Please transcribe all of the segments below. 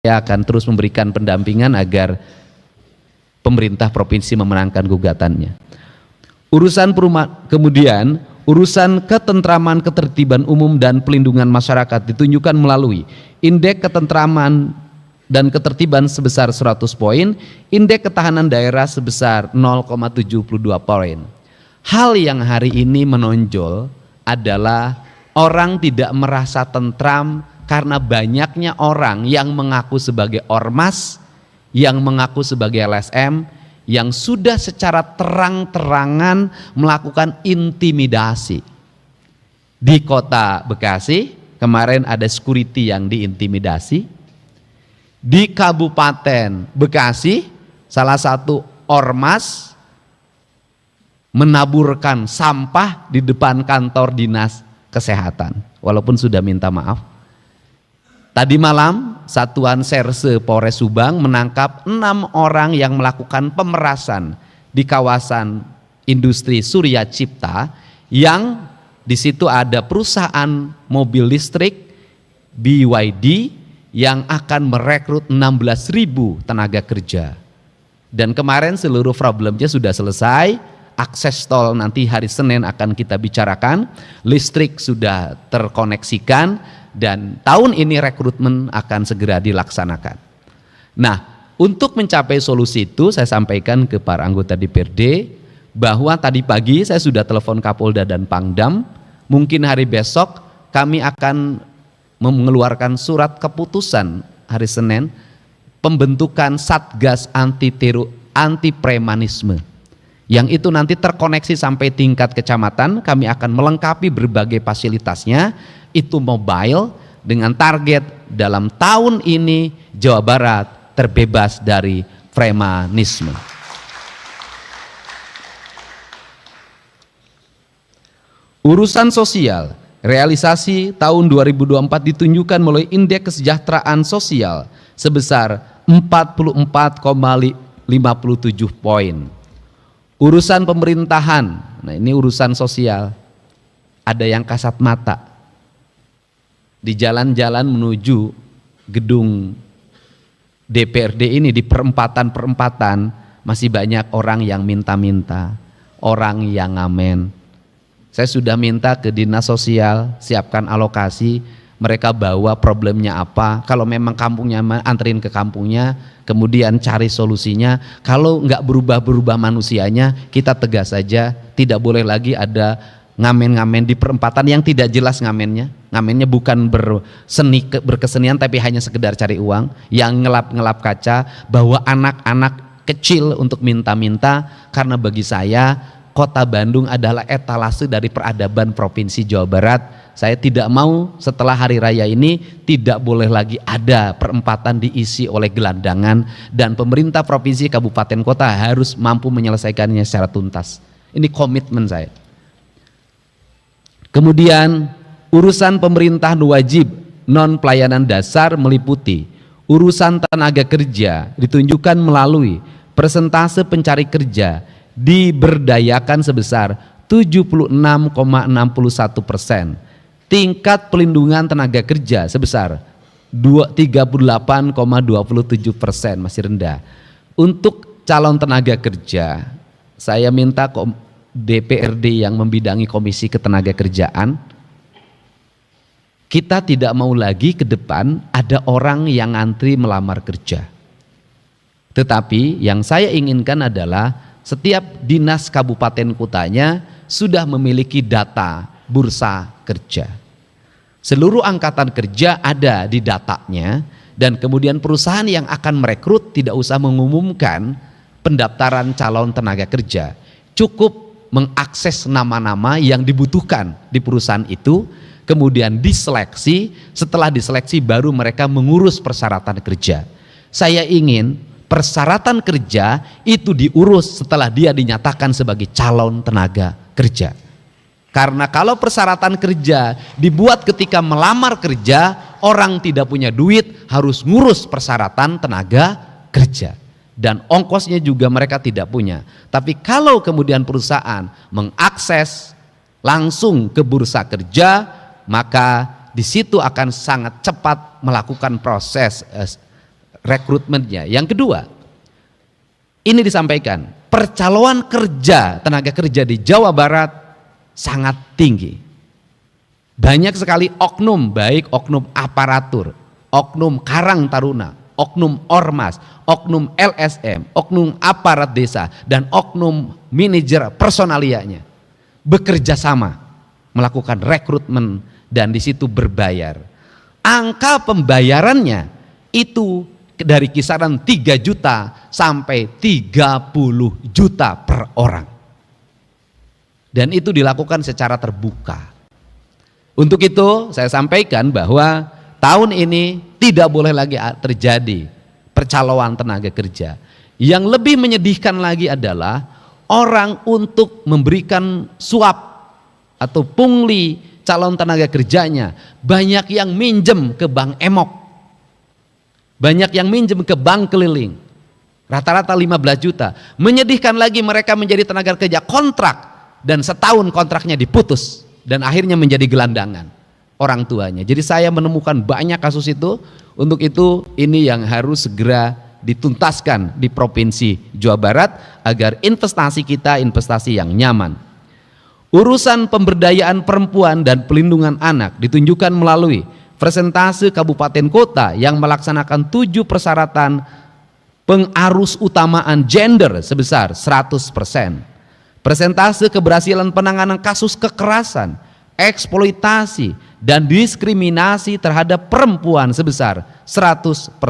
Saya akan terus memberikan pendampingan agar pemerintah provinsi memenangkan gugatannya. Kemudian urusan ketentraman, ketertiban umum dan pelindungan masyarakat ditunjukkan melalui indeks ketentraman dan ketertiban sebesar 100 poin, indeks ketahanan daerah sebesar 0,72 poin. Hal yang hari ini menonjol adalah orang tidak merasa tentram karena banyaknya orang yang mengaku sebagai ormas, yang mengaku sebagai LSM, yang sudah secara terang-terangan melakukan intimidasi. Di kota Bekasi, kemarin ada security yang diintimidasi. Di Kabupaten Bekasi, salah satu ormas menaburkan sampah di depan kantor dinas kesehatan, walaupun sudah minta maaf. Tadi malam, Satuan Serse Polres Subang menangkap 6 orang yang melakukan pemerasan di kawasan industri Surya Cipta, yang di situ ada perusahaan mobil listrik BYD yang akan merekrut 16.000 tenaga kerja. Dan kemarin seluruh problemnya sudah selesai, akses tol nanti hari Senin akan kita bicarakan, listrik sudah terkoneksikan, dan tahun ini rekrutmen akan segera dilaksanakan. Nah, untuk mencapai solusi itu saya sampaikan ke para anggota DPRD bahwa tadi pagi saya sudah telepon Kapolda dan Pangdam, mungkin hari besok kami akan mengeluarkan surat keputusan hari Senin pembentukan Satgas anti premanisme. Yang itu nanti terkoneksi sampai tingkat kecamatan, kami akan melengkapi berbagai fasilitasnya, itu mobile, dengan target dalam tahun ini Jawa Barat terbebas dari premanisme. Urusan sosial, realisasi tahun 2024 ditunjukkan melalui indeks kesejahteraan sosial sebesar 44,57 poin. Urusan pemerintahan, nah ini urusan sosial, ada yang kasat mata. Di jalan-jalan menuju gedung DPRD ini, di perempatan-perempatan masih banyak orang yang minta-minta, orang yang ngamen. Saya sudah minta ke dinas sosial siapkan alokasi, mereka bawa problemnya apa, kalau memang kampungnya anterin ke kampungnya, kemudian cari solusinya. Kalau nggak berubah-berubah manusianya, kita tegas saja, tidak boleh lagi ada ngamen-ngamen di perempatan yang tidak jelas ngamennya. Ngamennya bukan berkesenian tapi hanya sekedar cari uang, yang ngelap-ngelap kaca, bawa anak-anak kecil untuk minta-minta. Karena bagi saya Kota Bandung adalah etalase dari peradaban Provinsi Jawa Barat. Saya tidak mau setelah hari raya ini tidak boleh lagi ada perempatan diisi oleh gelandangan, dan pemerintah provinsi, kabupaten, kota harus mampu menyelesaikannya secara tuntas. Ini komitmen saya. Kemudian urusan pemerintahan wajib non pelayanan dasar meliputi urusan tenaga kerja, ditunjukkan melalui persentase pencari kerja diberdayakan sebesar 76,61%, tingkat pelindungan tenaga kerja sebesar 38,27%, masih rendah. Untuk calon tenaga kerja, saya minta DPRD yang membidangi Komisi Ketenagakerjaan, kita tidak mau lagi ke depan ada orang yang antri melamar kerja. Tetapi yang saya inginkan adalah setiap dinas kabupaten kotanya sudah memiliki data bursa kerja. Seluruh angkatan kerja ada di datanya, dan kemudian perusahaan yang akan merekrut tidak usah mengumumkan pendaftaran calon tenaga kerja. Cukup mengakses nama-nama yang dibutuhkan di perusahaan itu, kemudian diseleksi, setelah diseleksi baru mereka mengurus persyaratan kerja. Saya ingin persyaratan kerja itu diurus setelah dia dinyatakan sebagai calon tenaga kerja. Karena kalau persyaratan kerja dibuat ketika melamar kerja, orang tidak punya duit harus ngurus persyaratan tenaga kerja. Dan ongkosnya juga mereka tidak punya. Tapi kalau kemudian perusahaan mengakses langsung ke bursa kerja, maka di situ akan sangat cepat melakukan proses rekrutmennya. Yang kedua, ini disampaikan, percaloan kerja, tenaga kerja di Jawa Barat sangat tinggi. Banyak sekali oknum, baik oknum aparatur, oknum karang taruna, oknum ormas, oknum LSM, oknum aparat desa, dan oknum manajer personalianya bekerja sama melakukan rekrutmen dan di situ berbayar. Angka pembayarannya itu dari kisaran 3 juta sampai 30 juta per orang. Dan itu dilakukan secara terbuka. Untuk itu saya sampaikan bahwa tahun ini tidak boleh lagi terjadi percaloan tenaga kerja. Yang lebih menyedihkan lagi adalah orang untuk memberikan suap atau pungli calon tenaga kerjanya, banyak yang minjem ke bank emok, banyak yang minjem ke bank keliling, rata-rata 15 juta. Menyedihkan lagi, mereka menjadi tenaga kerja kontrak dan setahun kontraknya diputus dan akhirnya menjadi gelandangan orang tuanya. Jadi saya menemukan banyak kasus itu. Untuk itu ini yang harus segera dituntaskan di Provinsi Jawa Barat agar investasi kita investasi yang nyaman. Urusan pemberdayaan perempuan dan pelindungan anak ditunjukkan melalui persentase kabupaten kota yang melaksanakan 7 persyaratan pengarus utamaan gender sebesar 100%. Persentase keberhasilan penanganan kasus kekerasan, eksploitasi, dan diskriminasi terhadap perempuan sebesar 100%.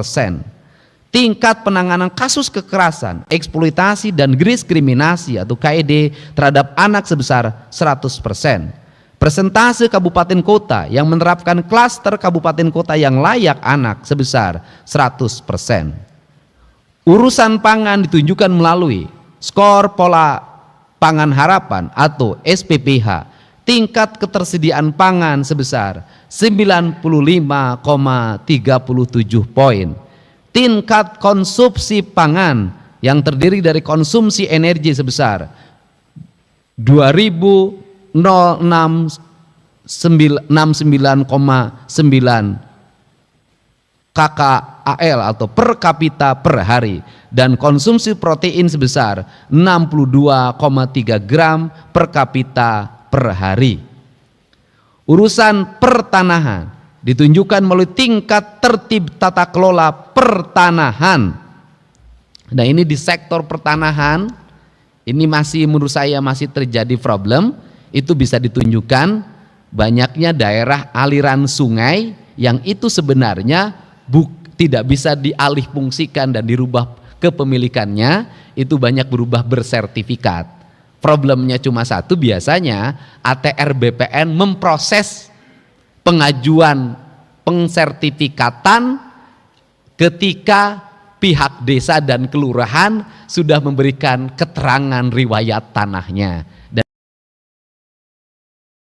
Tingkat penanganan kasus kekerasan, eksploitasi, dan diskriminasi atau KED terhadap anak sebesar 100%. Persentase kabupaten kota yang menerapkan klaster kabupaten kota yang layak anak sebesar 100%. Urusan pangan ditunjukkan melalui skor pola pangan harapan atau SPPH, tingkat ketersediaan pangan sebesar 95,37 poin. Tingkat konsumsi pangan yang terdiri dari konsumsi energi sebesar 2.069,9 KKAL atau per kapita per hari, dan konsumsi protein sebesar 62,3 gram per kapita per hari. Urusan pertanahan ditunjukkan melalui tingkat tertib tata kelola pertanahan. Nah, ini di sektor pertanahan ini masih menurut saya masih terjadi problem. Itu bisa ditunjukkan banyaknya daerah aliran sungai yang itu sebenarnya tidak bisa dialihfungsikan dan dirubah kepemilikannya, itu banyak berubah bersertifikat. Problemnya cuma satu, biasanya ATR BPN memproses pengajuan pengsertifikatan ketika pihak desa dan kelurahan sudah memberikan keterangan riwayat tanahnya.